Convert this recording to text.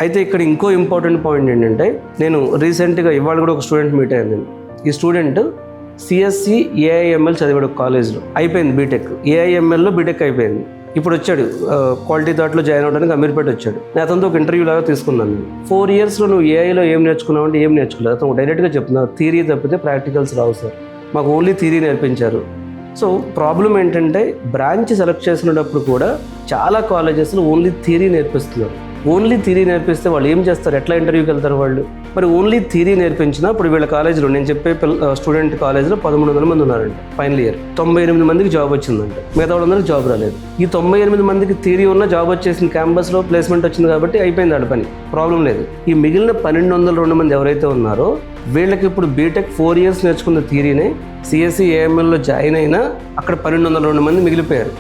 అయితే ఇక్కడ ఇంకో ఇంపార్టెంట్ పాయింట్ ఏంటంటే, నేను రీసెంట్గా ఇవాళ కూడా ఒక స్టూడెంట్ మీట్ అయ్యాను నేను. ఈ స్టూడెంట్ సిఎస్సి ఏఐఎంఎల్ చదివాడు కాలేజ్లో, అయిపోయింది బీటెక్, ఏఐఎంఎల్లో బీటెక్ అయిపోయింది. ఇప్పుడు వచ్చాడు క్వాలిటీ థాట్లో జాయిన్ అవ్వడానికి అమీర్పేట వచ్చాడు. నేను అతనితో ఒక ఇంటర్వ్యూ లాగా తీసుకున్నాను. 4 ఇయర్స్లో నువ్వు ఏఐలో ఏం నేర్చుకున్నావు అంటే ఏం నేర్చుకోలేదు. అతను డైరెక్ట్గా చెప్తున్నావు, థియరీ తప్పితే ప్రాక్టికల్స్ రావు సార్, మాకు ఓన్లీ థియరీ నేర్పించారు. సో ప్రాబ్లం ఏంటంటే, బ్రాంచ్ సెలెక్ట్ చేసినప్పుడు కూడా చాలా కాలేజెస్లో ఓన్లీ థియరీ నేర్పిస్తున్నారు. ఓన్లీ థియరీ నేర్పిస్తే వాళ్ళు ఏం చేస్తారు, ఎట్లా ఇంటర్వ్యూకి వెళ్తారు వాళ్ళు? మరి ఓన్లీ థియరీ నేర్పించినా ఇప్పుడు వీళ్ళ కాలేజీలో, నేను చెప్పే స్టూడెంట్ కాలేజీలో 1100 మంది ఉన్నారంట ఫైనల్ ఇయర్. 98 మందికి జాబ్ వచ్చిందంట, మిగతా వాళ్ళందరికీ జాబ్ రాలేదు. ఈ 98 మందికి థియరీ ఉన్న జాబ్ వచ్చేసింది, క్యాంపస్లో ప్లేస్మెంట్ వచ్చింది కాబట్టి అయిపోయింది ఆడ పని, ప్రాబ్లం లేదు. ఈ మిగిలిన 1202 మంది ఎవరైతే ఉన్నారో వీళ్ళకి ఇప్పుడు బీటెక్ 4 ఇయర్స్ నేర్చుకున్న థియరీనే సిఎస్సి ఏఎంఎల్లో జాయిన్ అయినా అక్కడ 1202 మంది మిగిలిపోయారు.